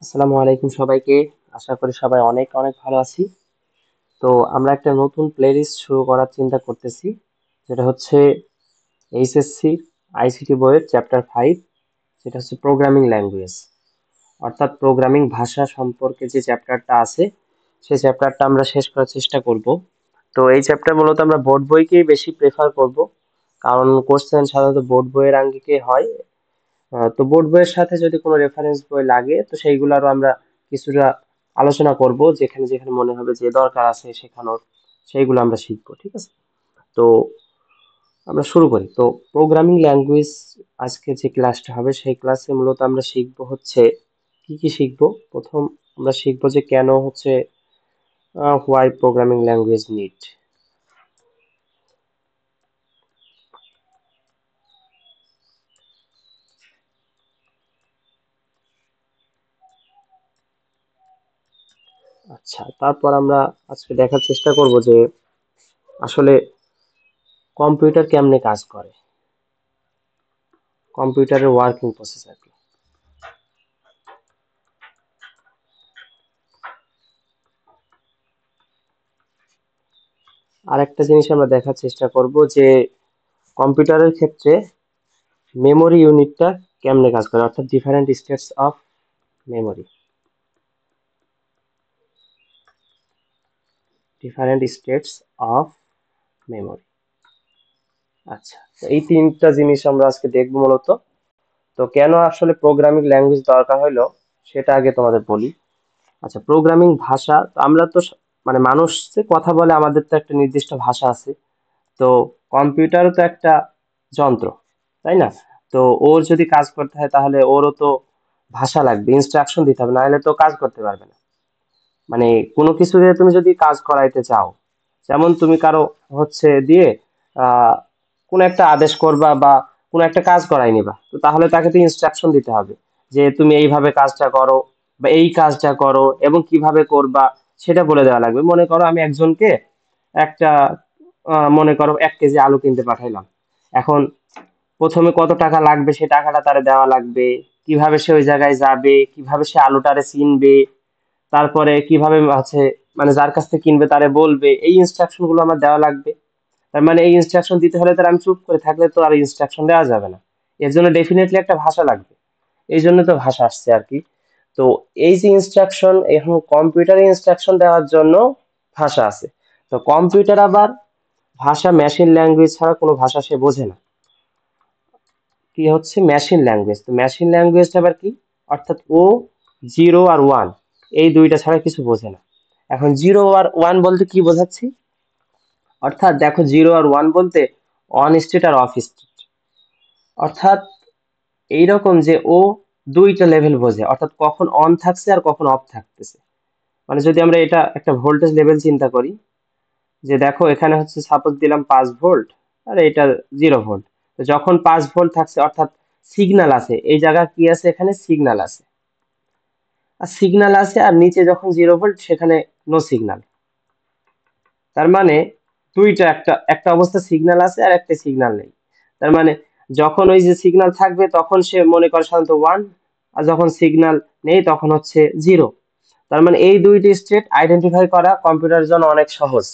আসসালামু আলাইকুম সবাইকে। আশা করি সবাই অনেক অনেক ভালো আছি। তো আমরা একটা নতুন প্লেলিস্ট শুরু করার চিন্তা করতেছি, যেটা হচ্ছে এইচএসসি আইসিটি বইয়ের চ্যাপ্টার 5, যেটা হচ্ছে প্রোগ্রামিং ল্যাঙ্গুয়েজ, অর্থাৎ প্রোগ্রামিং ভাষা সম্পর্কে যে চ্যাপ্টারটা আছে সেই চ্যাপ্টারটা আমরা শেষ করার চেষ্টা করব। তো এই চ্যাপ্টার মূলত আমরা বোর্ড বইকেই বেশি প্রেফার করব, কারণ কোশ্চেন সাধারণত বোর্ড বইয়ের আঙ্গিকে হয়। তো বোর্ড বইয়ের সাথে যদি কোনো রেফারেন্স বই লাগে তো সেইগুলো আরো আমরা কিছুটা আলোচনা করব, যেখানে যেখানে মনে হবে যে দরকার আছে শেখানোর, সেইগুলো আমরা শিখবো। ঠিক আছে? তো আমরা শুরু করি। তো প্রোগ্রামিং ল্যাঙ্গুয়েজ, আজকে যে ক্লাসটা হবে সেই ক্লাসে মূলত আমরা শিখবো হচ্ছে কি কি শিখবো। প্রথম আমরা শিখবো যে কেন হচ্ছে হোয়াই প্রোগ্রামিং ল্যাঙ্গুয়েজ নিড। আচ্ছা, তারপর আমরা আজকে দেখার চেষ্টা করব যে আসলে কম্পিউটার কেমনে কাজ করে, কম্পিউটারের ওয়ার্কিং প্রসেস আর কি। আরেকটা জিনিস আমরা দেখার চেষ্টা করব যে কম্পিউটারের ক্ষেত্রে মেমোরি ইউনিটটা কেমনে কাজ করে, অর্থাৎ different states of memory, different states of memory. আচ্ছা, তো এই তিনটা জিনিস আমরা আজকে দেখবো মূলত। তো কেন আসলে প্রোগ্রামিং ল্যাঙ্গুয়েজ দরকার হলো সেটা আগে তোমাদের বলি। আচ্ছা, প্রোগ্রামিং ভাষা, তো আমরা তো মানে মানুষ যে কথা বলে, আমাদের তো একটা নির্দিষ্ট ভাষা আছে। তো কম্পিউটারও তো একটা যন্ত্র, তাই না? তো ওর যদি কাজ করতে হয় তাহলে ওরও তো ভাষা লাগবে, ইনস্ট্রাকশন দিতে হবে, নাহলে তো কাজ করতে পারবে না। মানে কোনো কিছু দিয়ে তুমি যদি কাজ করাইতে চাও, যেমন তুমি কারো হচ্ছে দিয়ে আহ কোন একটা আদেশ করবা বা কোন একটা কাজ করাই নিবা, তো তাহলে তাকে তো ইনস্ট্রাকশন দিতে হবে যে তুমি এইভাবে কাজটা করো বা এই কাজটা করো এবং কিভাবে করবা সেটা বলে দেওয়া লাগবে। মনে করো আমি একজনকে একটা মনে করো 1 কেজি আলু কিনতে পাঠাইলাম। এখন প্রথমে কত টাকা লাগবে সে টাকাটা তারে দেওয়া লাগবে, কিভাবে সে ওই জায়গায় যাবে, কিভাবে সে আলুটারে চিনবে, তারপরে কিভাবে আছে মানে যার কাছ থেকে কিনবে তারে বলবে, এই ইনস্ট্রাকশন গুলো আমার দেওয়া লাগবে। তার মানে এই ইনস্ট্রাকশন দিতে হলে তার আমি চুপ করে থাকলে তো আর ইনস্ট্রাকশন দেওয়া যাবে না। এর জন্য ডেফিনেটলি একটা ভাষা লাগবে। এই জন্য তো ভাষা আসছে আর কি। তো এই যে ইনস্ট্রাকশন, এখন কম্পিউটারে ইনস্ট্রাকশন দেওয়ার জন্য ভাষা আছে। তো কম্পিউটার আবার ভাষা, মেশিন ল্যাঙ্গুয়েজ ছাড়া কোনো ভাষা সে বোঝে না। কি হচ্ছে মেশিন ল্যাঙ্গুয়েজ? তো মেশিন ল্যাঙ্গুয়েজ আবার কি? অর্থাৎ ও জিরো আর ওয়ান, এই দুইটা ছাড়া কিছু বোঝে না। এখন জিরো আর ওয়ান বলতে কি বোঝাচ্ছি? অর্থাৎ দেখো, জিরো আর ওয়ান বলতে অন স্টেট আর অফ স্টেট, অর্থাৎ এইরকম যে ও দুইটা লেভেল বোঝে, অর্থাৎ কখন অন থাকছে আর কখন অফ থাকতেছে। মানে যদি আমরা এটা একটা ভোল্টেজ লেভেল চিন্তা করি, যে দেখো এখানে হচ্ছে সাপোজ দিলাম 5 ভোল্ট আর এটা 0 ভোল্ট। তো যখন 5 ভোল্ট থাকছে অর্থাৎ সিগন্যাল আছে, এই জায়গা কি আছে, এখানে সিগন্যাল আছে, আর সিগন্যাল আছে, আর নিচে যখন 0 ভোল্ট সেখানে নো সিগন্যাল। তার মানে দুইটা, একটা একটা অবস্থা সিগন্যাল আছে আর একটা সিগন্যাল নেই। তার মানে যখন ওই যে সিগন্যাল থাকবে তখন সে মনে করে সাধারণত ওয়ান, আর যখন সিগন্যাল নেই তখন হচ্ছে জিরো। তার মানে এই দুইটি স্টেট আইডেন্টিফাই করা কম্পিউটারের জন্য অনেক সহজ।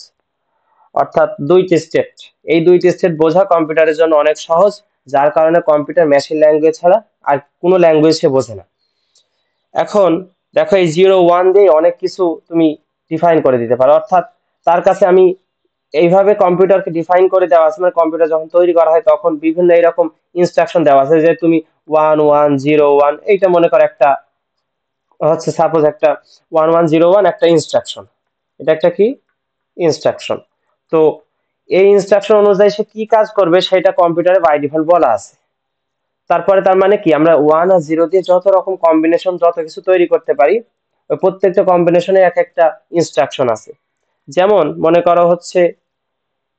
অর্থাৎ দুইটি স্টেট, এই দুইটি স্টেট বোঝা কম্পিউটারের জন্য অনেক সহজ, যার কারণে কম্পিউটার মেশিন ল্যাঙ্গুয়েজ ছাড়া আর কোনো ল্যাঙ্গুয়েজ সে বোঝে না। এখন দেখো, এই জিরো ওয়ান দিয়ে অনেক কিছু তুমি ডিফাইন করে দিতে পারো। অর্থাৎ তার কাছে আমি এইভাবে কম্পিউটারকে ডিফাইন করে দেওয়া আছে, মানে কম্পিউটার যখন তৈরি করা হয় তখন বিভিন্ন এরকম ইনস্ট্রাকশন দেওয়া আছে যে তুমি 1101 এইটা মনে করো একটা হচ্ছে সাপোজ একটা 1101 একটা ইনস্ট্রাকশন, এটা একটা কি ইনস্ট্রাকশন। তো এই ইনস্ট্রাকশন অনুযায়ী সে কি কাজ করবে সেটা কম্পিউটারে বাই ডিফল্ট বলা আছে। তারপরে তার মানে কি, আমরা ওয়ান আর জিরো দিয়ে যত রকম কম্বিনেশন যত কিছু তৈরি করতে পারি, ওই প্রত্যেকটা কম্বিনেশনে এক একটা ইনস্ট্রাকশন আছে। যেমন মনে করো হচ্ছে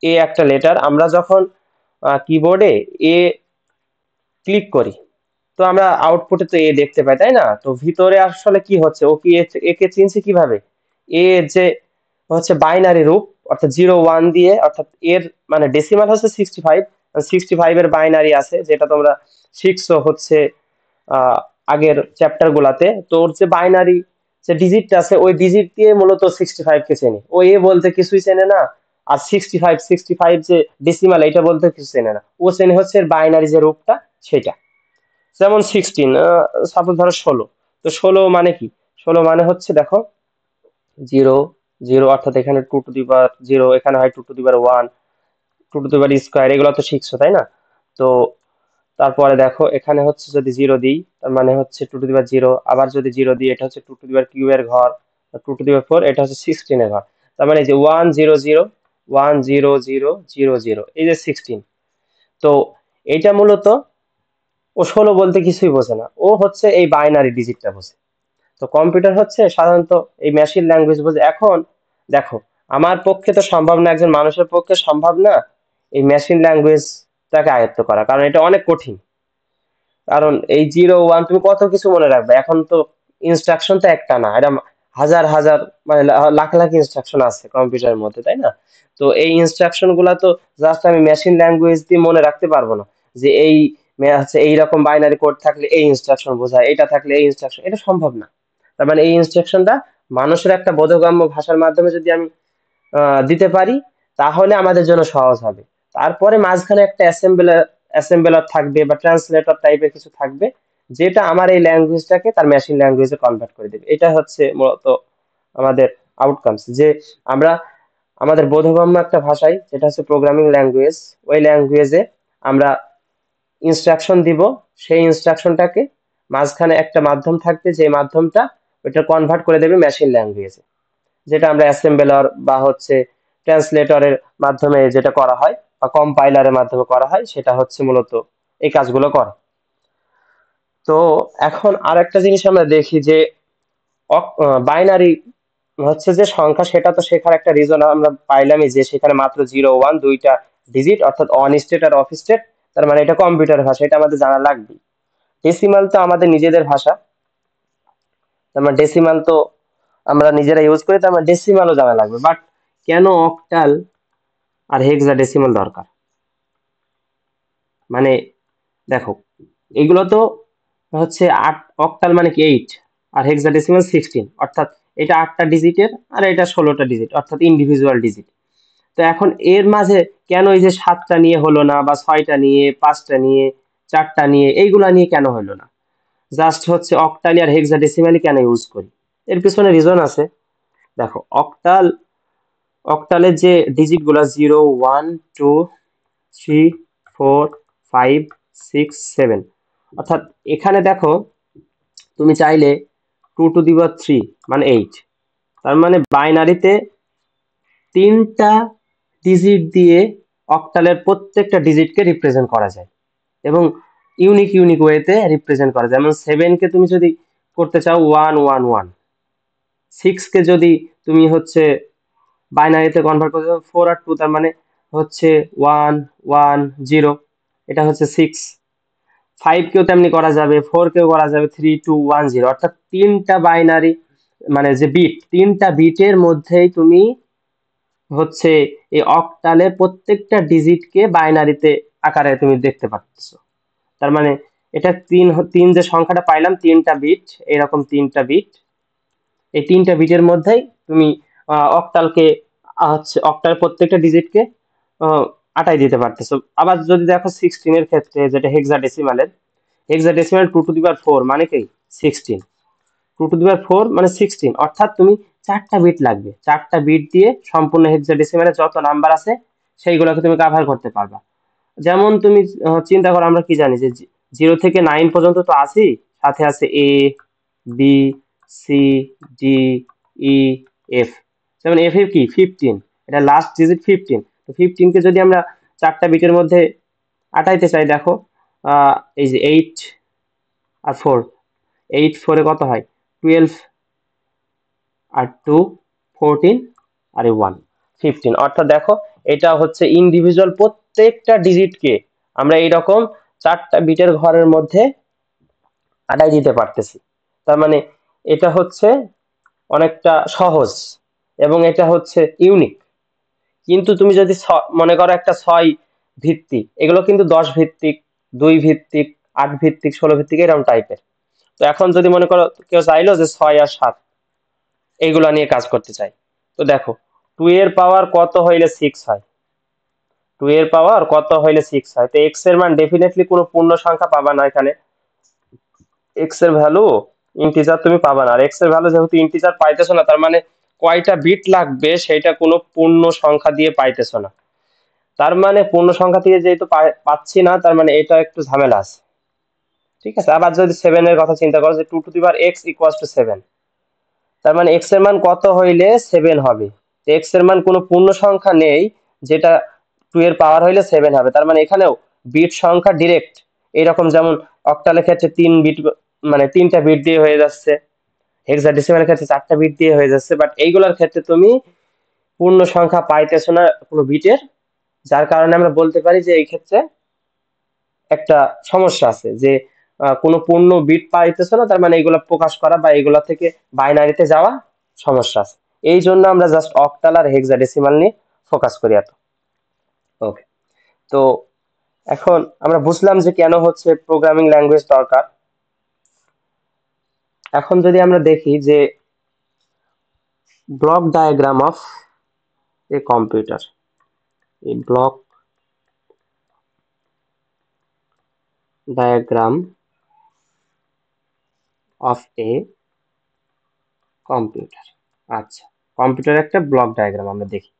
এ একটা লেটার, আমরা যখন কিবোর্ডে এ ক্লিক করি তো আমরা আউটপুটে তো এ দেখতে পাই, তাই না? তো ভিতরে আসলে কি হচ্ছে, ও কি একে চিনছে কিভাবে? এ যে হচ্ছে বাইনারি রূপ, অর্থাৎ 01 দিয়ে, অর্থাৎ এর মানে ডেসিমাল হচ্ছে 65, 65 এর বাইনারি আছে যেটা তোমরা শিখছো হচ্ছে আগের চ্যাপ্টার গুলাতে, তোর যে বাইনারি যে ডিজিটটা আছে ওই ডিজিট দিয়ে মূলত 65 কে চেনে, ও এ বলতে কিছুই চেনে না। আর 65 যে ডেসিমাল এটা বলতে কিছু চেনে না, ও চেনে হচ্ছে বাইনারি যে রূপটা সেটা। যেমন 16, সাপোজ ধরো 16, তো 16 মানে কি? 16 মানে হচ্ছে দেখো 0 0, অর্থাৎ এখানে 2 টু দি পাওয়ার 0, এখানে হয় 2 to the power 1, 2 to the power square, এগুলো তো শিখছো তাই না? তো তারপরে দেখো এখানে হচ্ছে যদি 0 দিই তার মানে হচ্ছে 2 টু দি পাওয়ার 0, আবার যদি 0 দিই এটা হচ্ছে 2 টু দি পাওয়ার কিউ এর ঘর, 2 টু দি পাওয়ার 4 এটা হচ্ছে 16 এর ঘর। তার মানে এই যে 1 0 0 1 0 0 0 0, এই যে 16, তো এইটা মূলত ও 16 বলতে কিছুই বোঝে না, ও হচ্ছে এই বাইনারি ডিজিটটা বোঝে। তো কম্পিউটার হচ্ছে সাধারণত এই মেশিন ল্যাঙ্গুয়েজ বোঝে। এখন দেখো আমার পক্ষে তো সম্ভব না, একজন মানুষের পক্ষে সম্ভব না এই মেশিন ল্যাঙ্গুয়েজটাকে আয়ত্ত করা, কারণ এটা অনেক কঠিন। কারণ এই 0 1 তুমি কত কিছু মনে রাখবে, এখন তো ইনস্ট্রাকশন তো একটা না, এটা হাজার হাজার মানে লাখ লাখ ইনস্ট্রাকশন আছে কম্পিউটারের মধ্যে তাই না? তো এই ইনস্ট্রাকশন গুলা তো জাস্ট আমি মেশিন ল্যাঙ্গুয়েজ দিয়ে মনে রাখতে পারবো না, যে এই হচ্ছে এইরকম বাইনারি কোড থাকলে এই ইনস্ট্রাকশন বোঝায়, এটা থাকলে এই ইনস্ট্রাকশন, এটা সম্ভব না। তার মানে এই ইনস্ট্রাকশনটা মানুষের একটা বোধগম্য ভাষার মাধ্যমে যদি আমি দিতে পারি তাহলে আমাদের জন্য সহজ হবে। তারপরে মাঝখানে একটা অ্যাসেম্বলার থাকবে বা ট্রান্সলেটর টাইপের কিছু থাকবে, যেটা আমার এই ল্যাঙ্গুয়েজটাকে তার মেশিন ল্যাঙ্গুয়েজে কনভার্ট করে দেবে। এটা হচ্ছে মূলত আমাদের আউটকামস, যে আমরা আমাদের বোধগম্য একটা ভাষায়, যেটা হচ্ছে প্রোগ্রামিং ল্যাঙ্গুয়েজ, ওই ল্যাঙ্গুয়েজে আমরা ইনস্ট্রাকশন দিব, সেই ইনস্ট্রাকশনটাকে মাঝখানে একটা মাধ্যম থাকবে, যে মাধ্যমটা ওইটা কনভার্ট করে দেবে মেশিন ল্যাঙ্গুয়েজে, যেটা আমরা অ্যাসেম্বলার বা হচ্ছে ট্রান্সলেটরের মাধ্যমে যেটা করা হয় বা কম্পাইলারের মাধ্যমে করা হয়, সেটা হচ্ছে মূলত এই কাজগুলো করে। তো এখন আর একটা জিনিস আমরা দেখি যে বাইনারি হচ্ছে যে সংখ্যা, সেটা তো শেখার একটা রিজন আমরা পাইলামই, যে সেখানে মাত্র 0 1 দুইটা ডিজিট, অর্থাৎ অন স্টেট আর অফ স্টেট। তার মানে এটা কম্পিউটার ভাষা, এটা আমাদের জানা লাগবে। ডেসিমাল তো আমাদের নিজেদের ভাষা, তার মানে ডেসিমাল তো আমরা নিজেরা ইউজ করি, তার মানে ডেসিমালও জানা লাগবে। বাট কেন অক্টাল আর হেক্সাডেসিমাল দরকার? মানে দেখো এগুলো তো হচ্ছে 8, অক্টাল মানে কি 8, আর হেক্সাডেসিমাল 16, অর্থাৎ এটা 8টা ডিজিটের আর এটা 16টা ডিজিট, অর্থাৎ ইন্ডিভিজুয়াল ডিজিট। তো এখন এর মাঝে কেন এই যে 7টা নিয়ে হলো না, বা 6টা নিয়ে, 5টা নিয়ে, 4টা নিয়ে, এইগুলা নিয়ে কেন হলো না? জাস্ট হচ্ছে অক্টালি আর হেক্সাডেসিমালি কেন ইউজ করি? এর পিছনে রিজন আছে। দেখো অক্টালের যে ডিজিট গুলা 0 1 2 3 4 5 6 7, অর্থাৎ এখানে দেখো তুমি চাইলে 2 টু দি পাওয়ার 3 মানে 8, তার মানে বাইনারিতে 3টা ডিজিট দিয়ে অক্টালের প্রত্যেকটা ডিজিটকে রিপ্রেজেন্ট করা যায়, এবং ইউনিক ইউনিক ওয়েতে রিপ্রেজেন্ট করা যায়। যেমন 7 কে তুমি যদি করতে চাও 1 1 1, 6 কে যদি তুমি হচ্ছে বাইনারিতে কনভার্ট করতে চাও 4 আর 2, তার মানে হচ্ছে 1 1 0, এটা হচ্ছে 6। 5 কেও তেমনি করা যাবে, 4 কেও করা যাবে 3 2 1 0, অর্থাৎ 3টা বাইনারি মানে যে বিট, 3টা বিটের মধ্যেই তুমি হচ্ছে এই অক্টালের প্রত্যেকটা ডিজিটকে বাইনারিতে আকারে তুমি দেখতে পাচ্ছ। তার মানে এটা তিন তিন যে সংখ্যাটা পাইলাম, 3টা বিট, এরকম 3টা বিট, এই 3টা বিটের মধ্যেই তুমি অক্টালকে হচ্ছে অক্টাল প্রত্যেকটা ডিজিটকে আটাই দিতে পারতেছো। আবার যদি দেখো 16 এর ক্ষেত্রে, যেটা হেক্সাডেসিমালের, হেক্সাডেসিমাল 2 টু দি পাওয়ার 4 মানে কি 16, 2 টু দি পাওয়ার 4 মানে 16, অর্থাৎ তুমি 4টা বিট লাগবে, 4টা বিট দিয়ে সম্পূর্ণ হেক্সাডেসিমালে যত নাম্বার আছে সেইগুলোকে তুমি কাভার করতে পারবা। যেমন তুমি চিন্তা করো, আমরা কি জানি যে 0 থেকে 9 পর্যন্ত তো আছি, সাথে আছে A B C D E F, যেমন F এর কি 15, এটা লাস্ট ডিজিট 15। তো 15 কে যদি আমরা 4টা বিটের মধ্যে আটাইতে চাই, দেখো এই যে 8 আর 4, 8 4 কত হয় 12, আর 2 14, আর 1 15, অর্থাৎ দেখো এটা হচ্ছে ইন্ডিভিজুয়াল প্রত্যেকটা ডিজিটকে আমরা এইরকম 4টা বিটের ঘরের মধ্যে আটাই দিতে পারতেছি। তার মানে এটা হচ্ছে অনেকটা সহজ এবং এটা হচ্ছে ইউনিক। কিন্তু তুমি যদি মনে করো একটা 6 ভিত্তিক, এগুলো কিন্তু 10 ভিত্তিক, 2 ভিত্তিক, 8 ভিত্তিক, 16 ভিত্তিক এরকম টাইপের। তো এখন যদি মনে করো কেউ চাইলো যে 6 আর 7 এইগুলা নিয়ে কাজ করতে চাই, তো দেখো 2 এর পাওয়ার কত হইলে 6 হয়, 2 এর পাওয়ার কত হইলে 6 হয়, তো x এর মান ডেফিনেটলি কোনো পূর্ণ সংখ্যা পাবা না এখানে, x এর ভ্যালু ইন্টিজার তুমি পাবা না, আর x এর ভ্যালু যেহেতু ইন্টিজার পাইতেছো না, তার মানে কয়টা বিট লাগবে সেটা কোনো পূর্ণ সংখ্যা দিয়ে পাইতেছো না, তার মানে পূর্ণ সংখ্যা দিয়ে যেহেতু পাচ্ছি না, তার মানে এটা একটু ঝামেলা আছে। ঠিক আছে, আবার যদি 7 এর কথা চিন্তা করো যে 2 to the power x equals to 7, তার মানে x এর মান কত হইলে 7 হবে, x এর মান কোনো পূর্ণ সংখ্যা নেই যেটা 2 এর পাওয়ার হইলে 7 হবে, তার মানে এখানেও বিট সংখ্যা ডিরেক্ট এইরকম, যেমন অক্টালের ক্ষেত্রে 3 বিট, মানে 3টা বিট দিয়ে হয়ে যাচ্ছে, হেক্সাডেসিমালের ক্ষেত্রে 4টা বিট দিয়ে হয়ে যাচ্ছে, বাট এইগুলোর ক্ষেত্রে তুমি পূর্ণ সংখ্যা পাইতেছো না কোনো বিটের, যার কারণে আমরা বলতে পারি যে এই ক্ষেত্রে একটা সমস্যা আছে, যে কোনো পূর্ণ বিট পাইতেছো না, তার মানে এগুলা প্রকাশ করা বা এগুলা থেকে বাইনারিতে যাওয়া সমস্যা আছে, এই জন্য আমরা জাস্ট অক্টাল আর হেক্সাডেসিমাল নিয়ে ফোকাস করি এত। ওকে, তো এখন আমরা বুঝলাম যে কেন হচ্ছে প্রোগ্রামিং ল্যাঙ্গুয়েজ দরকার। এখন যদি আমরা দেখি যে block diagram of a computer, এই block diagram of a computer, আচ্ছা, কম্পিউটার একটা ব্লক ডায়াগ্রাম আমরা দেখি।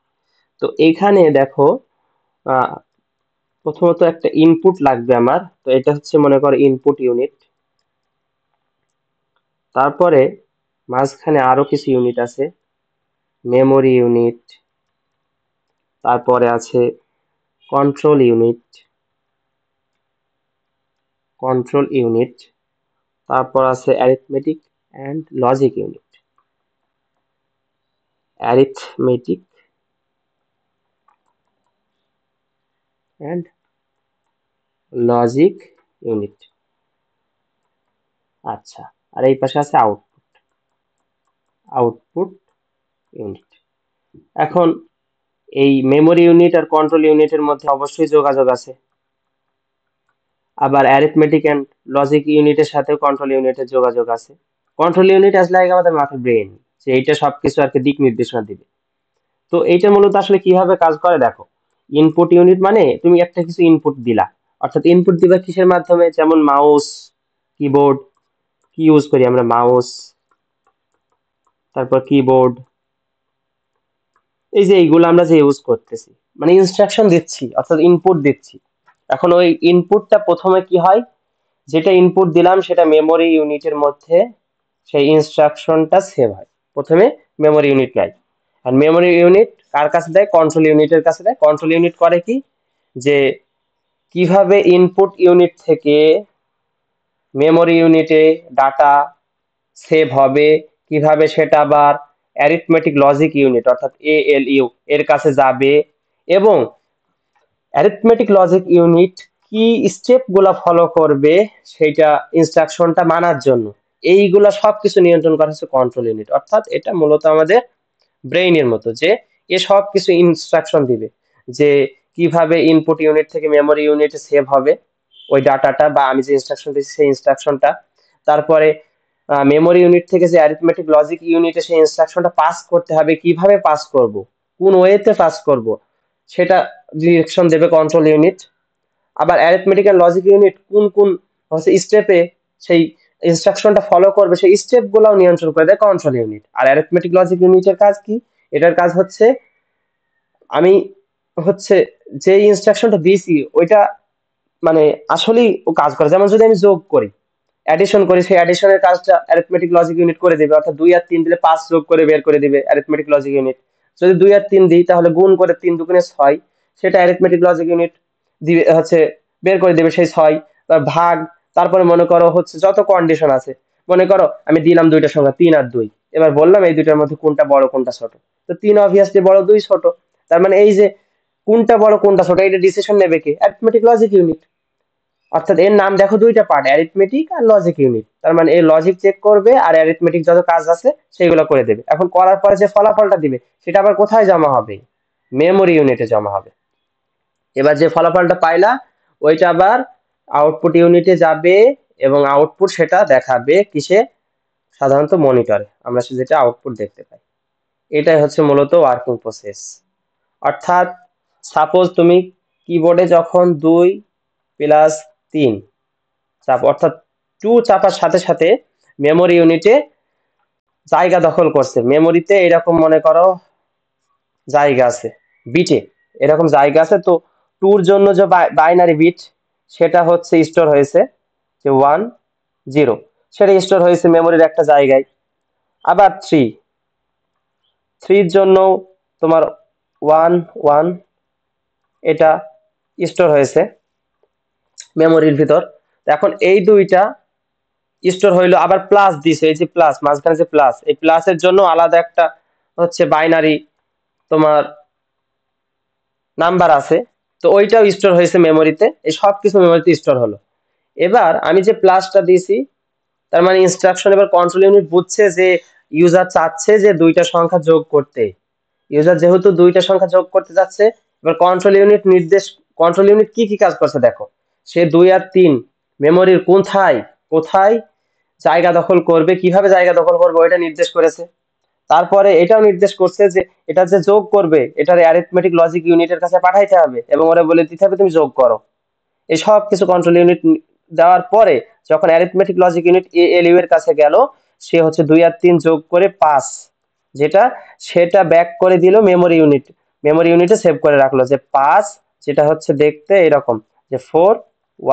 তো এখানে দেখো প্রথমত একটা ইনপুট লাগবে আমার, তো এটা হচ্ছে মনে করো ইনপুট ইউনিট, তারপরে মাঝখানে আরো কিছু ইউনিট আছে, মেমোরি ইউনিট, তারপরে আছে কন্ট্রোল ইউনিট, তারপর আছে arithmetic and logic unit, arithmetic and logic unit, আচ্ছা, আর এই পাশে আছে আউটপুট ইউনিট। এখন এই মেমোরি ইউনিট আর কন্ট্রোল ইউনিটের মধ্যে অবশ্যই যোগাযোগ আছে, আবার অ্যারিথমেটিক এন্ড লজিক ইউনিটের সাথে কন্ট্রোল ইউনিটের যোগাযোগ আছে। কন্ট্রোল ইউনিট আজ লাইক আমাদের মাথার ব্রেন, যে এইটা সবকিছু আর কি দিক নির্দেশনা দিবে। তো এইটা মূলত আসলে কিভাবে কাজ করে দেখো, ইনপুট ইউনিট মানে তুমি একটা কিছু ইনপুট দিলা, অর্থাৎ ইনপুট দিবা কিসের মাধ্যমে, যেমন মাউস, কিবোর্ড, কি ইউজ করি আমরা, মাউস, তারপর কিবোর্ড, এই যে এইগুলো আমরা যে ইউজ করতেছি, মানে ইনস্ট্রাকশন দিচ্ছি অর্থাৎ ইনপুট দিচ্ছি। এখন ওই ইনপুটটা প্রথমে কি হয়, যেটা ইনপুট দিলাম সেটা মেমোরি ইউনিটের মধ্যে সেই ইনস্ট্রাকশনটা সেভ হয়, প্রথমে মেমোরি ইউনিট নেয়, আর মেমোরি ইউনিট কার কাছে দেয়, কন্ট্রোল ইউনিটের কাছে দেয়। কন্ট্রোল ইউনিট করে কি, যে কিভাবে ইনপুট ইউনিট থেকে মেমোরি ইউনিটে ডাটা সেভ হবে, কিভাবে সেটা আবার অ্যারিথমেটিক লজিক ইউনিট অর্থাৎ এএলইউ এর কাছে যাবে, এবং অ্যারিথমেটিক লজিক ইউনিট কি স্টেপ গুলা ফলো করবে সেইটা ইনস্ট্রাকশনটা মানার জন্য, এইগুলা সবকিছু নিয়ন্ত্রণ করা হচ্ছে কন্ট্রোল ইউনিট, অর্থাৎ এটা মূলত আমাদের ব্রেইনের মতো, যে এ সব কিছু ইনস্ট্রাকশন দিবে, যে কিভাবে ইনপুট ইউনিট থেকে মেমোরি ইউনিটে সেভ হবে ওই ডাটাটা, বা আমি যে ইনস্ট্রাকশন দিচ্ছি সেই ইনস্ট্রাকশনটা, তারপরে মেমোরি ইউনিট থেকে যে অ্যারিথমেটিক লজিক ইউনিটে সেই ইনস্ট্রাকশনটা পাস করতে হবে, কিভাবে পাস করব, কোন ওয়েতে পাস করব, সেটা ডিরেকশন দেবে কন্ট্রোল ইউনিট। আবার অ্যারিথমেটিক এন্ড লজিক ইউনিট কোন কোন হচ্ছে স্টেপে সেই ইনস্ট্রাকশনটা ফলো করবে, সেই স্টেপ গুলাও নিয়ন্ত্রণ করে দেয় কন্ট্রোল ইউনিট। আর অ্যারিথমেটিক লজিক ইউনিটের কাজ কি, এটার কাজ হচ্ছে আমি হচ্ছে যে ইনস্ট্রাকশনটা দিয়েছি ওইটা মানে আসলেই ও কাজ করে, যেমন যদি আমি যোগ করি, অ্যাডিশন করি, সেই অ্যাডিশনের কাজটা অ্যারিথমেটিক লজিক ইউনিট করে দিবে, অর্থাৎ 2 আর 3 দিলে 5 যোগ করে বের করে দিবে অ্যারিথমেটিক লজিক ইউনিট। যদি 2 আর 3 দিই তাহলে গুণ করে 3 দুগুণে 6, সেটা অ্যারিথমেটিক লজিক ইউনিট দিবে হচ্ছে বের করে দিবে সেই 6। ভাগ, তারপরে মনে করো হচ্ছে যত কন্ডিশন আছে, মনে করো আমি দিলাম দুইটা সংখ্যা 3 আর 2, এবার বললাম এই দুইটার মধ্যে কোনটা বড় কোনটা ছোট, তো 3 অবভিয়াসলি বড়, 2 ছোট, তার মানে এই যে কোনটা বড় কোনটা ছোট এটা ডিসিশন নেবে কি, অ্যারিথমেটিক লজিক ইউনিট। অর্থাৎ এর নাম দেখো দুইটা পার্ট, অ্যারিথমেটিক আর লজিক ইউনিট, তার মানে এই লজিক চেক করবে আর অ্যারিথমেটিক যত কাজ আছে সেগুলো করে দেবে। এখন করার পরে যে ফলাফলটা দিবে সেটা আবার কোথায় জমা হবে, মেমোরি ইউনিটে জমা হবে। এবার যে ফলাফলটা পাইলা ওইটা আবার আউটপুট ইউনিটে যাবে, এবং আউটপুট সেটা দেখাবে কিসে, সাধারণত মনিটরে আমরা যেটা আউটপুট দেখতে পাই। এটাই হচ্ছে মূলত ওয়ার্কিং প্রসেস। অর্থাৎ সাপোজ তুমি কিবোর্ডে যখন 2+3 চাপ, অর্থাৎ 2 চাপার সাথে সাথে মেমোরি ইউনিটে জায়গা দখল করছে। মেমোরিতে এরকম মনে করো জায়গা আছে, বিটে এরকম জায়গা আছে। তো 2 এর জন্য যে বাইনারি বিট সেটা হচ্ছে স্টোর হয়েছে যে 1 0, সেটা স্টোর হয়েছে মেমোরির একটা জায়গায়। আবার 3 এর জন্য তোমার 1 1 এটা স্টোর হয়েছে মেমোরির ভিতর। এখন এই দুইটা স্টোর হইলো, আবার প্লাস দিছে, এই যে প্লাস মাঝখানে যে প্লাস, এই প্লাসের জন্য আলাদা একটা হচ্ছে বাইনারি তোমার নাম্বার আছে। তো ওইটাও স্টোর হয়েছে মেমোরিতে। এই সব কিছু মেমোরিতে স্টোর হলো। এবার আমি যে প্লাসটা দিয়েছি, তার মানে ইনস্ট্রাকশন এবার কন্ট্রোল ইউনিট বুঝছে যে ইউজার চাচ্ছে যে দুইটা সংখ্যা যোগ করতে। ইউজার যেহেতু দুইটা সংখ্যা যোগ করতে যাচ্ছে, এবার কন্ট্রোল ইউনিট কি কি কাজ করছে দেখো। সে 2 আর 3 মেমোরির কোথায় কোথায় জায়গা দখল করবে, কিভাবে জায়গা দখল করবে ওইটা নির্দেশ করেছে। তারপরে এটাও নির্দেশ করছে যে এটা যে যোগ করবে এটার অ্যারিথমেটিক লজিক ইউনিটের কাছে পাঠাইতে হবে এবং ওরা বলে দিতে হবে তুমি যোগ করো। এই সব কিছু কন্ট্রোল ইউনিট দেওয়ার পরে যখন অ্যারিথমেটিক লজিক ইউনিট এএলইউ এর কাছে গেল, সে হচ্ছে 2 আর 3 যোগ করে 5 যেটা, সেটা ব্যাক করে দিল মেমোরি ইউনিটে সেভ করে রাখলো যে 5, যেটা হচ্ছে দেখতে এরকম যে 4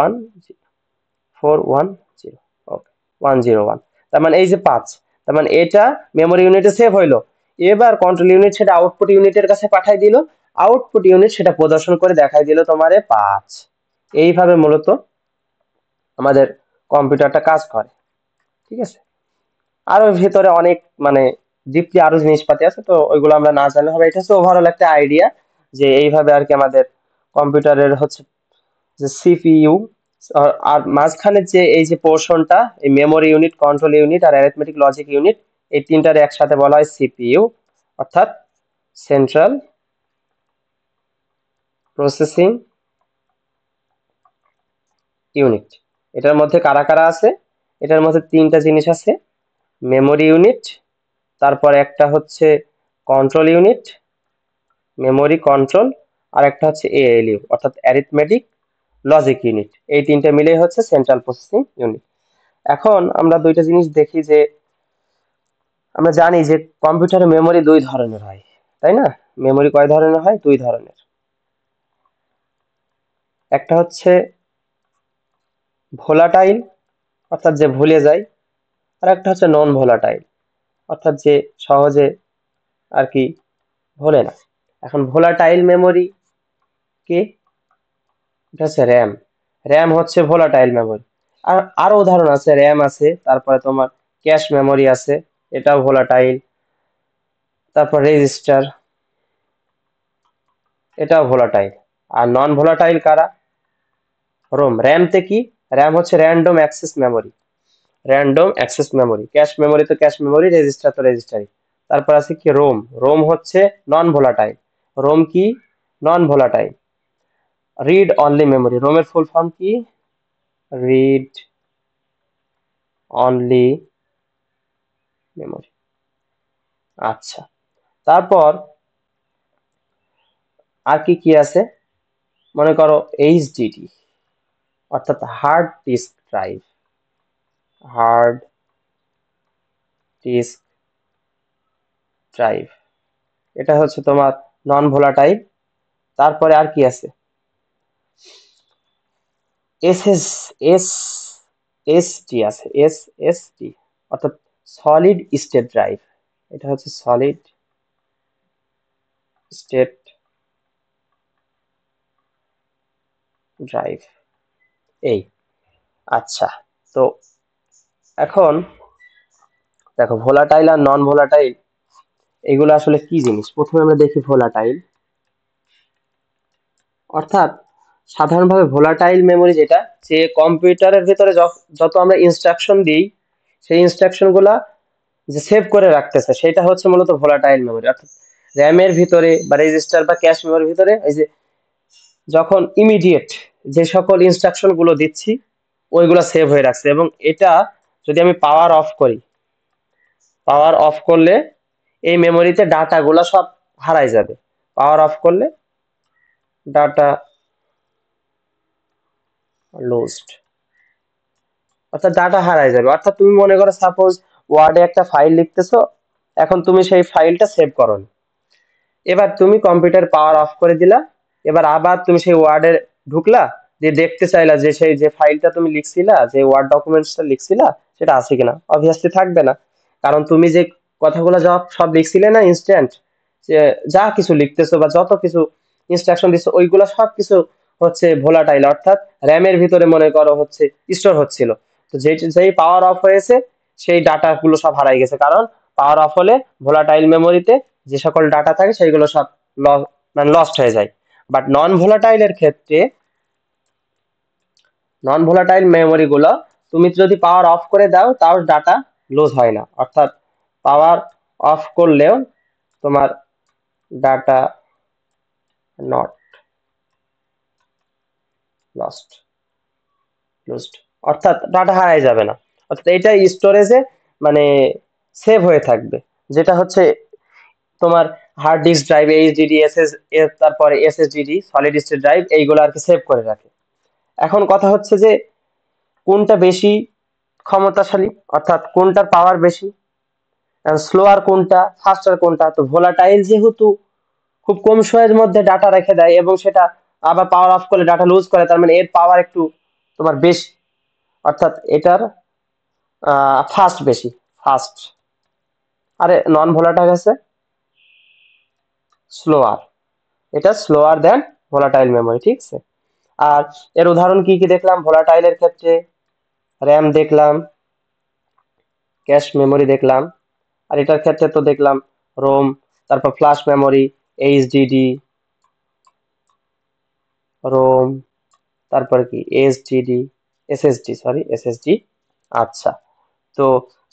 1 0 ওকে 101। তার মানে এই যে 5, তার মানে এটা মেমোরি ইউনিটে সেভ হইলো। এবার কন্ট্রোল ইউনিট সেটা আউটপুট ইউনিটের কাছে পাঠাই দিল। আউটপুট ইউনিট সেটা প্রদর্শন করে দেখাই দিল তোমারে 5। এইভাবে মূলত আমাদের কম্পিউটারটা কাজ করে। ঠিক আছে, আরো ভিতরে অনেক মানে ডিপলি আরো জিনিসপাতি আছে, তো ওইগুলো আমরা না জানলে হবে। এটা হচ্ছে ওভারঅল একটা আইডিয়া যে এইভাবে আর কি আমাদের কম্পিউটারের হচ্ছে যে সিপিইউ আর মাঝখানে যে এই যে পোর্শনটা, এই মেমোরি ইউনিট, কন্ট্রোল ইউনিট আর অ্যারিথমেটিক লজিক ইউনিট, এই তিনটার একসাথে বলা হয় সিপিইউ, অর্থাৎ সেন্ট্রাল প্রসেসিং ইউনিট। এটার মধ্যে কারা কারা আছে? এটার মধ্যে তিনটা জিনিস আছে, মেমোরি ইউনিট, তারপর একটা হচ্ছে কন্ট্রোল ইউনিট, মেমোরি কন্ট্রোল, আর একটা হচ্ছে এএলইউ অর্থাৎ অ্যারিথমেটিক লজিক ইউনিট। এই তিনটা মিলেই হচ্ছে সেন্ট্রাল প্রসেসিং ইউনিট। এখন আমরা দুইটা জিনিস দেখি যে আমরা জানি যে কম্পিউটারে মেমোরি দুই ধরনের হয়, তাই না? মেমোরি কয় ধরনের হয়? দুই ধরনের। একটা হচ্ছে ভোলাটাইল অর্থাৎ যে ভুলে যায়, আর একটা হচ্ছে নন ভোলাটাইল অর্থাৎ যে সহজে আর কি ভোলে না। এখন ভোলাটাইল মেমোরি কি? এটা হচ্ছে র্যাম। র্যাম হচ্ছে ভোলাটাইল মেমোরি। আর আরো উদাহরণ আছে, র্যাম আছে, তারপরে তোমার ক্যাশ মেমোরি আছে, এটাও ভোলাটাইল, তারপর রেজিস্টার, এটাও ভোলাটাইল। আর নন ভোলাটাইল কারা? রোম। র্যামতে কি? র্যাম হচ্ছে random access memory, random access memory. Cache memory তো ক্যাশ মেমোরি, রেজিস্টার তো রেজিস্টারই। তারপর আছে কি রোম। রোম হচ্ছে নন ভোলাটাইল। রোম কি? Non volatile. Read only memory. রোমের ফুল ফর্ম কি? Read only memory. আচ্ছা, তারপর আর কি কি আছে? মনে করো এইচডিডি অর্থাৎ hard disk drive, hard disk drive, এটা হচ্ছে তোমার নন ভোলাটাইল। তারপরে আর কি আছে? এসএস এস এসডি আছে, এসএসডি অর্থাৎ সলিড স্টেট ড্রাইভ, এটা হচ্ছে সলিড স্টেট ড্রাইভ। এই আচ্ছা, তো এখন দেখো ভোলাটাইল আর নন ভোলাটাইল এগুলো আসলে কি জিনিস। প্রথমে আমরা দেখি ভোলাটাইল, অর্থাৎ সাধারণভাবে ভোলাটাইল মেমোরি যেটা, যে কম্পিউটারের ভিতরে যত আমরা ইনস্ট্রাকশন দিই সেই ইনস্ট্রাকশন গুলা যে সেভ করে রাখতেছে সেটা হচ্ছে মূলত ভোলাটাইল মেমোরি। অর্থাৎ র্যামের ভিতরে বা রেজিস্টার বা ক্যাশ মেমোরির ভিতরে এই যে যখন ইমিডিয়েট যে সকল ইনস্ট্রাকশন গুলো দিচ্ছি ওইগুলা সেভ হয়ে রাখছে। এবং এটা যদি আমি পাওয়ার অফ করি, পাওয়ার অফ করলে এই মেমোরিতে ডাটাগুলো সব হারাই যাবে। পাওয়ার অফ করলে ডাটা লস্ট, অর্থাৎ ডাটা হারাই যাবে। অর্থাৎ তুমি মনে করো সাপোজ ওয়ার্ডে একটা ফাইল লিখতেছো, এখন তুমি সেই ফাইলটা সেভ করো, এবার তুমি কম্পিউটার পাওয়ার অফ করে দিলা, এবার আবার তুমি সেই ওয়ার্ডে ঢুকলা, যে দেখতে চাইলা যে সেই যে ফাইলটা তুমি লিখছিলা, যে ওয়ার্ড ডকুমেন্টসটা লিখছিলা, সেটা আছে কিনা। অবভিয়াসলি থাকবে না, কারণ তুমি যে কথাগুলো সব লিখছিলে না ইনস্ট্যান্ট, যে যা কিছু লিখতেছো বা যত কিছু ইনস্ট্রাকশন দিচ্ছ ওইগুলো সব কিছু হচ্ছে ভোলাটাইল, অর্থাৎ র্যামের ভিতরে মনে করো হচ্ছে স্টোর হচ্ছিল। তো যেই পাওয়ার অফ হয়েছে সেই ডাটা গুলো সব হারাই গেছে, কারণ পাওয়ার অফ হলে ভোলাটাইল মেমোরিতে যে সকল ডাটা থাকে সেইগুলো সব মানে লস্ট হয়ে যায়। বাট নন ভোলাটাইল মেমোরি গুলো তুমি যদি পাওয়ার অফ করে দাও তাও ডাটা লুজ হয় না, অর্থাৎ পাওয়ার অফ করলেও তোমার ডাটা নট লস্ট লুজড, অর্থাৎ ডাটা হারাই যাবে না, অর্থাৎ এটা স্টোরেজে মানে সেভ হয়ে থাকবে। যেটা হচ্ছে তোমার হার্ড ডিস্ক ড্রাইভ, এইচডিডি, তারপরে এসএসডিডি, সলিড স্টেট ড্রাইভ, এইগুলো আর কি সেভ করে রাখে। এখন কথা হচ্ছে যে কোনটা বেশি ক্ষমতাশালী, অর্থাৎ কোনটার পাওয়ার বেশি, স্লোয়ার কোনটা, ফাস্টার কোনটা। তো ভোলাটাইল যেহেতু খুব কম সময়ের মধ্যে ডাটা রেখে দেয় এবং সেটা আবার পাওয়ার অফ করলে ডাটা লুজ করে, তার মানে এর পাওয়ার একটু তোমার বেশি, অর্থাৎ এটার ফাস্ট বেশি, ফাস্ট। আরে নন ভোলাটাইল আছে স্লোয়ার, এটা স্লোয়ার দেন ভোলাটাইল মেমোরি, ঠিক আছে। আর এর উদাহরণ কি কি দেখলাম ভোলাটাইলের ক্ষেত্রে? র্যাম দেখলাম, ক্যাশ মেমোরি দেখলাম, আর এটার ক্ষেত্রে তো দেখলাম রোম, তারপর ফ্ল্যাশ মেমোরি, এইচডিডি, রোম, তারপরে কি এসডিডি, এসএসডি, সরি এসএসডি। আচ্ছা, তো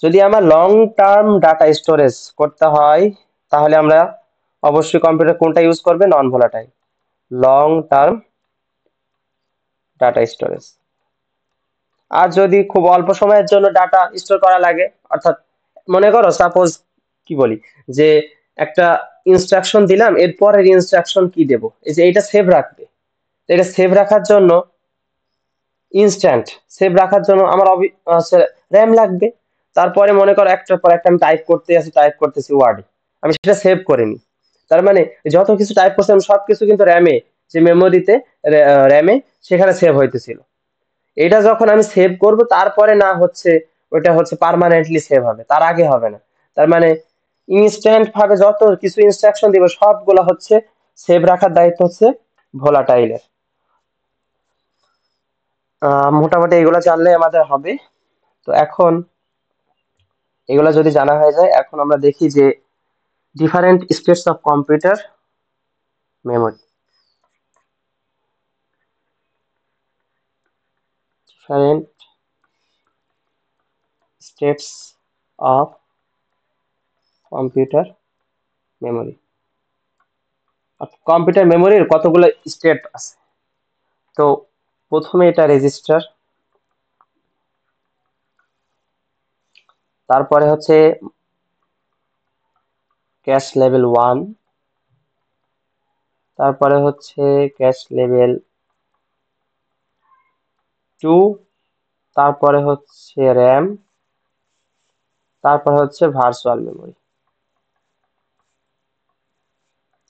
যদি আমার লং টার্ম ডাটা স্টোরেজ করতে হয় তাহলে আমরা অবশ্যই কম্পিউটার কোনটা ইউজ করবে? Non volatile long term data storage. আর যদি খুব অল্প সময়ের জন্য ডাটা স্টোর করা লাগে, অর্থাৎ মনে করো সাপোজ কি বলি, যে একটা ইনস্ট্রাকশন দিলাম, এরপরের ইনস্ট্রাকশন কি দেব, এই যে এটা সেভ রাখবে, এটা সেভ রাখার জন্য ইনস্ট্যান্ট সেভ রাখার জন্য আমার র্যাম লাগবে। তারপরে মনে করো একটার পর একটা আমি টাইপ করতেছি ওয়ার্ডে, আমি সেটা সেভ করে নিই। তার মানে যত কিছু টাইপ করছি আমি সবকিছু কিন্তু র্যামে, যে মেমোরিতে র্যামে সেখানে সেভ হইতেছিল। এটা যখন আমি সেভ করব তারপরে না হচ্ছে ওইটা হচ্ছে পার্মানেন্টলি সেভ হবে, তার আগে হবে না। তার মানে ইনস্ট্যান্ট ভাবে যত কিছু ইনস্ট্রাকশন দিব সবগুলা হচ্ছে সেভ রাখার দায়িত্ব হচ্ছে ভোলাটাইলের। মোটামুটি এগুলো জানলে আমাদের হবে। তো এখন এগুলো যদি জানা হয়ে যায়, এখন আমরা দেখি যে different states of computer memory. Different states of computer memory, computer মেমোরির কতগুলো স্টেট আছে। তো প্রথমে এটা রেজিস্টার, তারপরে হচ্ছে ক্যাশ লেভেল 1, তারপরে হচ্ছে ক্যাশ লেভেল 2, তারপরে হচ্ছে র্যাম, তারপরে হচ্ছে ভার্চুয়াল মেমোরি।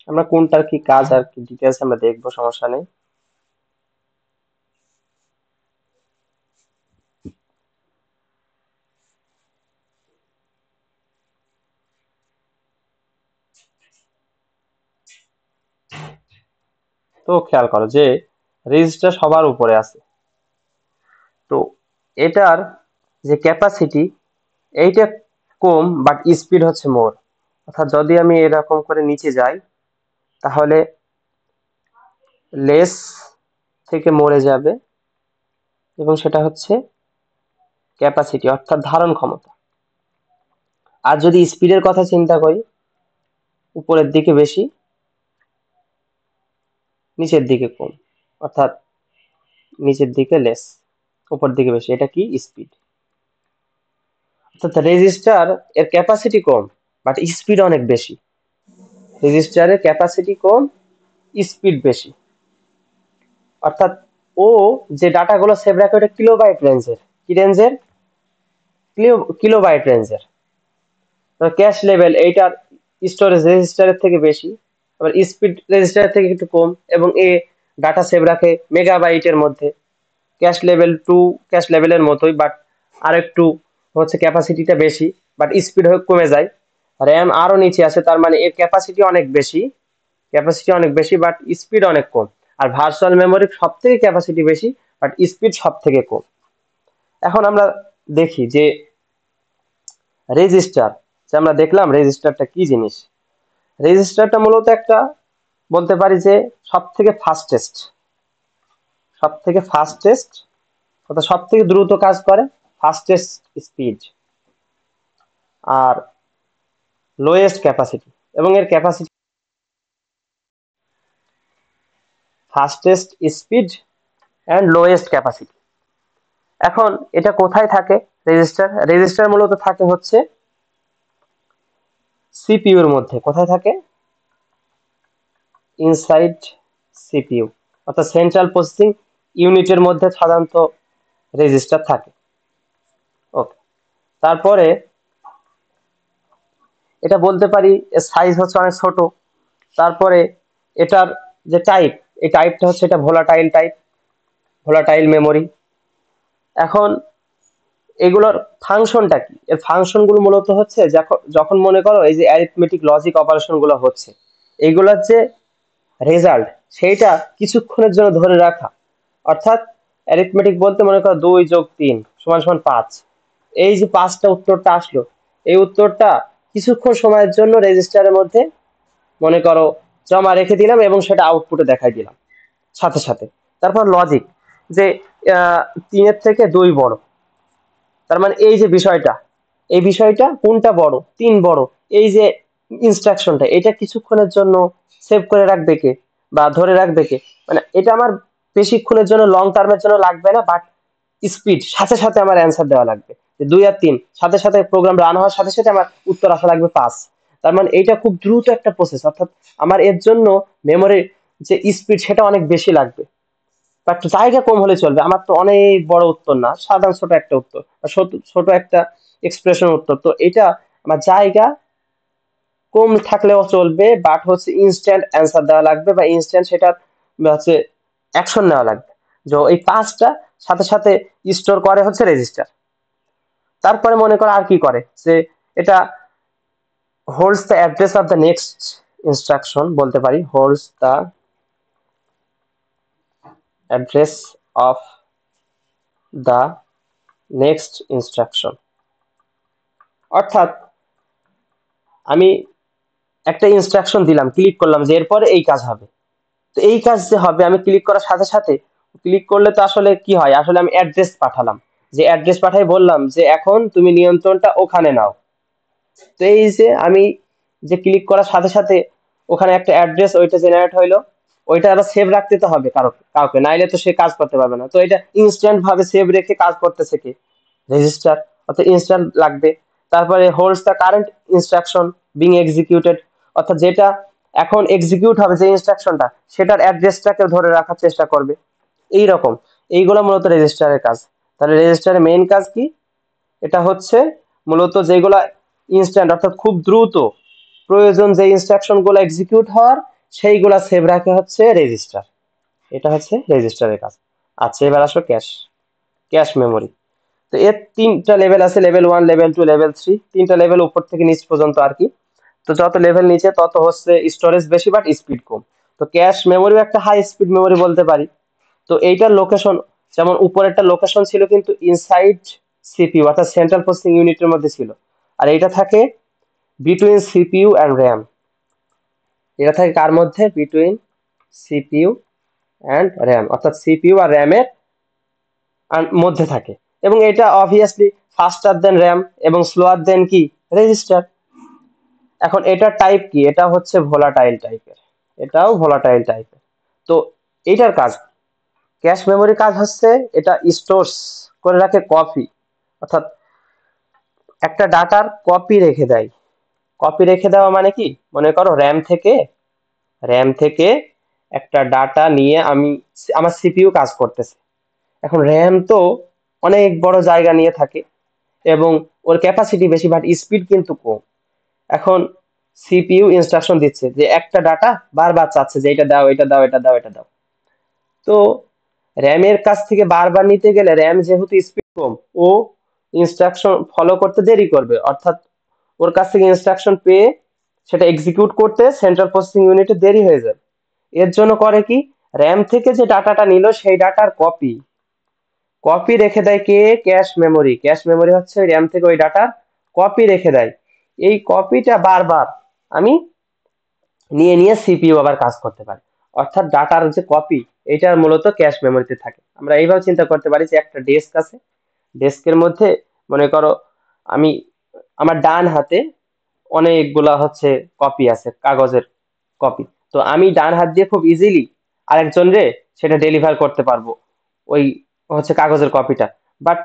আমরা কোনটার কি কাজ আর কি ডিটেলস আমরা দেখবো, সমস্যা নেই। তো খেয়াল করো যে রেজিস্টার সবার উপরে আছে, তো এটার যে ক্যাপাসিটি এইটা কম, বাট স্পিড হচ্ছে মোর। অর্থাৎ যদি আমি এরকম করে নিচে যাই তাহলে লেস থেকে মরে যাবে, এবং সেটা হচ্ছে ক্যাপাসিটি অর্থাৎ ধারণ ক্ষমতা। আর যদি স্পিডের কথা চিন্তা করি, উপরের দিকে বেশি, নিচের দিকে কম, অর্থাৎ নিচের দিকে লেস। উপর দিকে বেশি, এটা কি স্পিড। অর্থাৎ রেজিস্টার এর ক্যাপাসিটি কম বাট স্পিড অনেক বেশি, রেজিস্টারের ক্যাপাসিটি কম স্পিড বেশি। অর্থাৎ ও যে ডাটাগুলো সেভ রাখে ওটা কিলোবাইট রেঞ্জের, কি রেঞ্জের, কিলোবাইট রেঞ্জের। ক্যাশ লেভেল এইটার স্টোরেজ রেজিস্টারের থেকে বেশি, আবার স্পিড রেজিস্টারের থেকে একটু কম, এবং এ ডাটা সেভ রাখে মেগাবাইটের মধ্যে। ক্যাশ লেভেল টু ক্যাশ লেভেলের মতোই, বাট আর একটু হচ্ছে ক্যাপাসিটিটা বেশি, বাট স্পিড কমে যায়। র্যাম আরো নিচে আছে, তার মানে এর ক্যাপাসিটি অনেক বেশি বাট স্পিড অনেক কম। আর ভার্চুয়াল মেমোরির সব থেকে ক্যাপাসিটি বেশি বাট স্পিড সব থেকে কম। এখন আমরা দেখি যে রেজিস্টার, যে আমরা দেখলাম রেজিস্টারটা কি জিনিস। রেজিস্টারটা মূলত একটা, বলতে পারি যে সব থেকে ফাস্টেস্ট অর্থাৎ সব থেকে দ্রুত কাজ করে, ফাস্টেস্ট স্পিড আর লোয়েস্ট ক্যাপাসিটি, এবং এর capacity fastest speed and lowest capacity. এখন এটা কোথায় থাকে রেজিস্টার মূলত থাকে হচ্ছে সিপিইউর মধ্যে। কোথায় থাকে, ইনসাইড সিপিইউ, অর্থাৎ সেন্ট্রাল প্রসেসিং ইউনিটের মধ্যে সাধারণত রেজিস্টার থাকে। ওকে, তারপরে এটা বলতে পারি এর সাইজ হচ্ছে অনেক ছোট। তারপরে এটার যে টাইপ, এই টাইপটা হচ্ছে এটা ভোলাটাইল মেমোরি। এখন এগুলোর ফাংশনটা কি, এর ফাংশন গুলো মূলত হচ্ছে যখন মনে করো এই যে অ্যারিথমেটিক লজিক অপারেশন গুলো হচ্ছে, এইগুলোর যে রেজাল্ট সেইটা কিছুক্ষণের জন্য ধরে রাখা। অর্থাৎ অ্যারিথমেটিক বলতে মনে করো 2+3=5, এই যে 5টা উত্তরটা আসলো, এই উত্তরটা কিছুক্ষণ সময়ের জন্য রেজিস্টারের মধ্যে মনে করো জমা রেখে দিলাম এবং সেটা আউটপুটে দেখাই দিলাম সাথে সাথে। তারপর লজিক, যে 3-এর থেকে 2 বড়, তার মানে এই বিষয়টা কোনটা বড়, 3 বড়, এই যে ইনস্ট্রাকশনটা এটা কিছুক্ষণের জন্য সেভ করে রাখবে কে বা ধরে রাখবে কে, মানে এটা আমার বেশিক্ষণের জন্য লং টার্মের জন্য লাগবে না, বাট স্পিড সাথে সাথে আমার অ্যান্সার দেওয়া লাগবে। 2 আর 3 সাথে সাথে প্রোগ্রাম রান হওয়ার সাথে সাথে আমার উত্তর আসা লাগবে 5। তার মানে এইটা খুব দ্রুত একটা প্রসেস, অর্থাৎ আমার এর জন্য মেমোরির যে স্পিড সেটা অনেক বেশি লাগবে, বাট জায়গা কম হলে চলবে। আমার তো অনেক বড় উত্তর না, সাধারণ ছোট একটা উত্তর, ছোট একটা এক্সপ্রেশন উত্তর, তো এটা আমার জায়গা কম থাকলেও চলবে, বাট হচ্ছে ইনস্ট্যান্ট অ্যান্সার দেওয়া লাগবে বা ইনস্ট্যান্ট সেটা হচ্ছে অ্যাকশন নেওয়া লাগবে। যে এই 5টা সাথে সাথে স্টোর করে হচ্ছে রেজিস্টার। তারপরে মনে করো আর কি করে, যে এটা holds the address of the next instruction, বলতে পারি holds the address of the next instruction. অর্থাৎ আমি একটা ইনস্ট্রাকশন দিলাম, ক্লিক করলাম যে এরপরে এই কাজ হবে, তো এই কাজ যে হবে আমি ক্লিক করার সাথে সাথে, ক্লিক করলে তো আসলে কি হয়, আসলে আমি অ্যাড্রেস পাঠালাম, যে অ্যাড্রেস পাঠাই বললাম যে এখন তুমি নিয়ন্ত্রণটা ওখানে নাও। তো এই যে আমি যে ক্লিক করার সাথে সাথে ওখানে একটা অ্যাড্রেস ওইটা জেনারেট হইলো, ওইটা আবার সেভ রাখতে তো হবে কাউকে, নাইলে তো সে কাজ করতে পারবে না। তো এটা ইনস্ট্যান্ট ভাবে সেভ রেখে কাজ করতেছে কি, রেজিস্টার, অর্থাৎ ইনস্ট্যান্ট লাগবে। তারপরে holds the current instruction being executed, অর্থাৎ যেটা এখন এক্সিকিউট হবে যে ইনস্ট্রাকশনটা সেটার অ্যাড্রেসটাকে ধরে রাখার চেষ্টা করবে। এই রকম এইগুলো মূলত রেজিস্টারের কাজ। তাহলে রেজিস্টারের মেইন কাজ কি, এটা হচ্ছে মূলত যেগুলা ইনস্ট্যান্ট অর্থাৎ খুব দ্রুত প্রয়োজন যে ইনস্ট্রাকশন গুলো এক্সিকিউট হওয়ার সেইগুলা সেভ রাখে হচ্ছে রেজিস্টার। এটা হচ্ছে রেজিস্টারের কাজ। আচ্ছা, এবার আসো ক্যাশ মেমোরি। তো এর 3টা লেভেল আছে, লেভেল 1, লেভেল 2, লেভেল 3, 3টা লেভেল উপর থেকে নিচ পর্যন্ত আর কি। তো যত লেভেল নিচে তত হচ্ছে স্টোরেজ বেশি বাট স্পিড কম। তো ক্যাশ মেমোরিও একটা হাই স্পিড মেমোরি বলতে পারি। তো এইটার লোকেশন, যেমন উপরেরটা লোকেশন ছিল কিন্তু ইনসাইড সিপিইউ অর্থাৎ সেন্ট্রাল প্রসেসিং ইউনিটের মধ্যে ছিল, আর এইটা থাকে বিটুইন সিপিইউ অ্যান্ড র্যাম। এটা থাকে কার মধ্যে, বিটুইন সিপিইউ অ্যান্ড র্যাম, অর্থাৎ সিপিইউ আর র্যামের মধ্যে থাকে। এবং এটা অবভিয়াসলি ফাস্টার দেন র্যাম এবং স্লোয়ার দেন কি, রেজিস্টার। এখন এটার টাইপ কি, এটা হচ্ছে ভোলাটাইল টাইপের, এটাও ভোলাটাইল টাইপের। তো এইটার কাজ, ক্যাশ মেমোরি কাজ হচ্ছে এটা স্টোরস করে রাখে কপি, অর্থাৎ একটা ডাটার কপি রেখে দেয়। কপি রেখে দেওয়া মানে কি, মনে করো র্যাম থেকে একটা ডাটা নিয়ে আমার সিপিইউ কাজ করতেছে। এখন র্যাম তো অনেক বড় জায়গা নিয়ে থাকে এবং ওর ক্যাপাসিটি বেশি, বাট স্পিড কিন্তু কম। এখন সিপিইউ ইনস্ট্রাকশন দিচ্ছে যে একটা ডাটা বারবার চাচ্ছে যে এটা দাও, এটা দাও, এটা দাও, এটা দাও। তো র্যামের কাছ থেকে বারবার নিতে গেলে র্যাম যেহেতু স্পিড কম, ও ইনস্ট্রাকশন ফলো করতে দেরি করবে, অর্থাৎ ওর কাছ থেকে ইনস্ট্রাকশন পেয়ে সেটা এক্সিকিউট করতে সেন্ট্রাল প্রসেসিং ইউনিটে দেরি হয়ে যাবে। এর জন্য করে কি, র্যাম থেকে যে ডাটাটা নিল সেই ডাটার কপি রেখে দেয় কে, ক্যাশ মেমোরি হচ্ছে র্যাম থেকে ওই ডাটার কপি রেখে দেয়। এই কপিটা বারবার আমি নিয়ে নিয়ে সিপিইউ আবার কাজ করতে পারে, অর্থাৎ ডাটার যে কপি এটার মূলত ক্যাশ মেমোরিতে থাকে। আমরা এইভাবে চিন্তা করতে পারি যে একটা ডেস্ক আছে, ডেস্কের মধ্যে মনে করো আমি আমার ডান হাতে অনেকগুলা হচ্ছে কপি আছে, কাগজের কপি। তো আমি ডান হাত দিয়ে খুব ইজিলি আরেকজন রে সেটা ডেলিভার করতে পারবো ওই হচ্ছে কাগজের কপিটা। বাট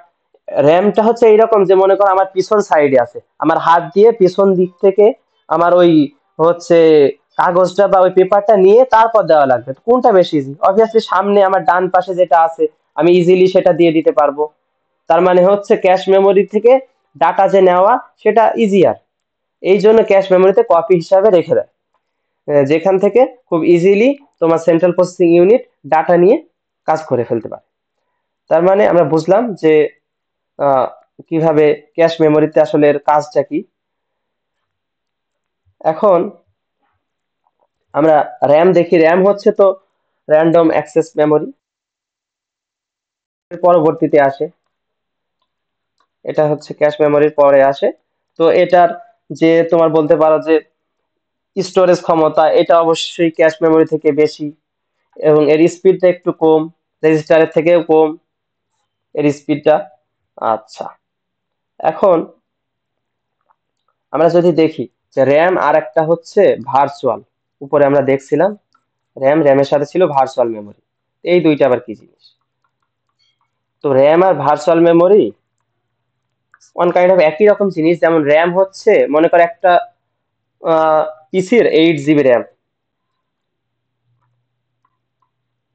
র্যামটা হচ্ছে এইরকম যে মনে করো আমার পিছন সাইডে আছে, আমার হাত দিয়ে পিছন দিক থেকে আমার ওই হচ্ছে কাগজটা বা ওই পেপারটা নিয়ে তারপর দেওয়া লাগবে। তো কোনটা বেশি ইজি? অবভিয়াসলি সামনে আমার ডান পাশে যেটা আছে আমি ইজিলি সেটা দিয়ে দিতে পারবো। তার মানে হচ্ছে ক্যাশ মেমোরি থেকে ডাটা যে নেওয়া সেটা ইজিয়ার। এই জন্য ক্যাশ মেমোরিতে কপি হিসাবে রেখে দেয়, যেখান থেকে খুব ইজিলি তোমার সেন্ট্রাল প্রসেসিং ইউনিট ডাটা নিয়ে কাজ করে ফেলতে পারে। তার মানে আমরা বুঝলাম যে আহ, কিভাবে ক্যাশ মেমোরিতে আসলে এর কাজটা কি। এখন আমরা র্যাম দেখি। র্যাম হচ্ছে তো র্যান্ডম অ্যাক্সেস মেমোরি, পরবর্তীতে আসে। এটা হচ্ছে ক্যাশ মেমোরির পরে আসে। তো এটার যে তোমার বলতে পারো যে স্টোরেজ ক্ষমতা, এটা অবশ্যই ক্যাশ মেমোরি থেকে বেশি এবং এর স্পিডটা একটু কম, রেজিস্টারের থেকেও কম এর স্পিডটা। আচ্ছা, এখন আমরা যদি দেখি যে র্যাম আর একটা হচ্ছে ভার্চুয়াল, উপরে আমরা দেখছিলাম র্যামের সাথে ছিল ভার্চুয়াল মেমোরি। এই দুইটা আবার কি জিনিস? তো র্যাম আর virtual memory one kind of একই রকম জিনিস। যেমন র্যাম হচ্ছে মনে করো একটা পিসির 8 জিবি র্যাম,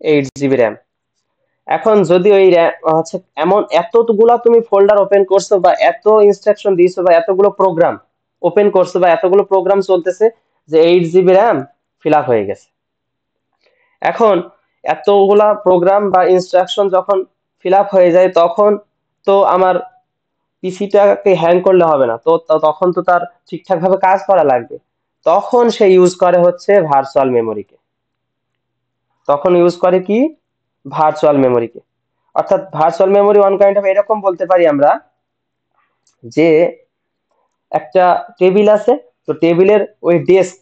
8 জিবি র্যাম। এখন যদি ওই হচ্ছে এমন এতগুলা তুমি ফোল্ডার ওপেন করছো বা এত ইনস্ট্রাকশন দিয়েছো বা এতগুলো প্রোগ্রাম ওপেন করছো বা এতগুলো প্রোগ্রাম চলতেছে যে 8 জিবি র্যাম ফিল আপ হয়ে গেছে। এখন এতগুলা প্রোগ্রাম বা ইনস্ট্রাকশন যখন ফিল আপ হয়ে যায় তখন তো আমার পিসিটাকে হ্যাং করলে হবে না, তো তখন তো তার ঠিকঠাক ভাবে কাজ করা লাগবে। তখন সে ইউজ করে হচ্ছে ভার্চুয়াল মেমোরিকে। তখন ইউজ করে কি, ভার্চুয়াল মেমোরিকে। অর্থাৎ virtual memory one kind of এরকম বলতে পারি আমরা যে একটা টেবিল আছে, তো টেবিলের ওই ডেস্ক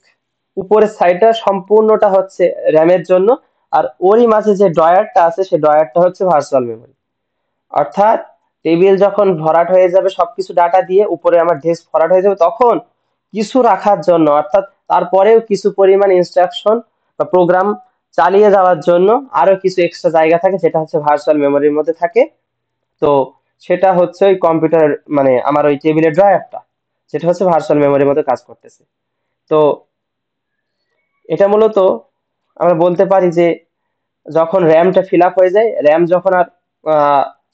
উপরের সাইডটা সম্পূর্ণটা হচ্ছে র্যামের জন্য, আর ওরই মাঝে যে ড্রয়ারটা আছে সেই ড্রয়ারটা হচ্ছে ভার্চুয়াল মেমোরি। অর্থাৎ টেবিল যখন ভরাট হয়ে যাবে সবকিছু ডাটা দিয়ে, উপরে আমার ডেস্ক ভরাট হয়ে যাবে, তখন কিছু রাখার জন্য, অর্থাৎ তারপরেও কিছু পরিমাণ ইনস্ট্রাকশন বা প্রোগ্রাম চালিয়ে যাওয়ার জন্য আরো কিছু এক্সট্রা জায়গা থাকে, যেটা হচ্ছে ভার্চুয়াল মেমোরির মধ্যে থাকে। তো সেটা হচ্ছে ওই কম্পিউটার মানে আমার ওই টেবিলের ড্রয়ারটা, যেটা হচ্ছে ভার্চুয়াল মেমোরির মধ্যে কাজ করতেছে। তো এটা মূলত আমরা বলতে পারি যে যখন র্যামটা ফিল আপ হয়ে যায়, র্যাম যখন আর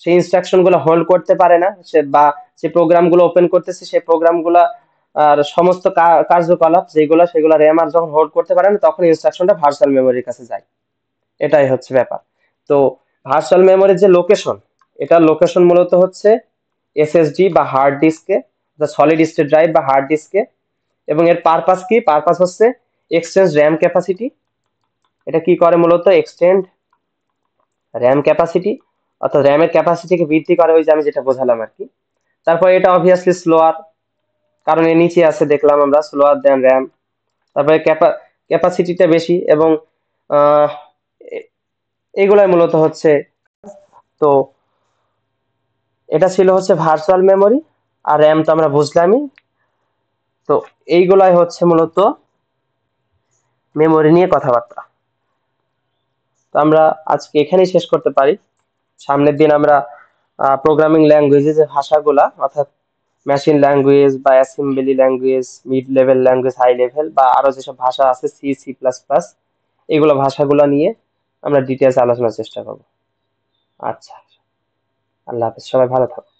সেই ইনস্ট্রাকশন গুলো হোল্ড করতে পারে না, সে বা যে প্রোগ্রাম গুলো ওপেন করতেছে সেই প্রোগ্রাম গুলা আর সমস্ত কার্যকলাপ যেগুলো সেগুলো র্যাম আর যখন হোল্ড করতে পারে না, তখন ইনস্ট্রাকশনটা ভার্চুয়াল মেমোরির কাছে যায়। এটাই হচ্ছে ব্যাপার। তো ভার্চুয়াল মেমোরির যে লোকেশন, এটার লোকেশন মূলত হচ্ছে এসএসডি বা হার্ড ডিস্কে, সলিড স্টেট ড্রাইভ বা হার্ড ডিস্কে। এবং এর পারপাস কি, পারপাস হচ্ছে এক্সচেঞ্জ র্যাম ক্যাপাসিটি। এটা কি করে, মূলত এক্সটেন্ড র্যাম ক্যাপাসিটি, অর্থাৎ র্যামের ক্যাপাসিটিকে বৃদ্ধি করে, ওই যে আমি যেটা বোঝালাম আর কি। তারপর এটা অবভিয়াসলি স্লোয়ার, কারণ এর নিচে আছে দেখলাম আমরা স্লোয়ার দেন র্যাম। তারপরে ক্যাপাসিটিটা বেশি এবং আহ, এগুলাই মূলত হচ্ছে। তো এটা ছিল হচ্ছে ভার্চুয়াল মেমোরি, আর র্যাম তো আমরা বুঝলামই। তো এইগুলাই হচ্ছে মূলত মেমোরি নিয়ে কথাবার্তা। তো আমরা আজকে এখানেই শেষ করতে পারি। সামনের দিন আমরা প্রোগ্রামিং ল্যাঙ্গুয়েজের যে ভাষাগুলা, অর্থাৎ মেশিন ল্যাঙ্গুয়েজ বা assembly language, mid level language, high level, বা আরো যেসব ভাষা আছে সি, সি প্লাস প্লাস, এগুলো ভাষাগুলো নিয়ে আমরা ডিটেলস আলোচনার চেষ্টা করবো। আচ্ছা, আল্লাহ হাফেজ, সবাই ভালো থাকো।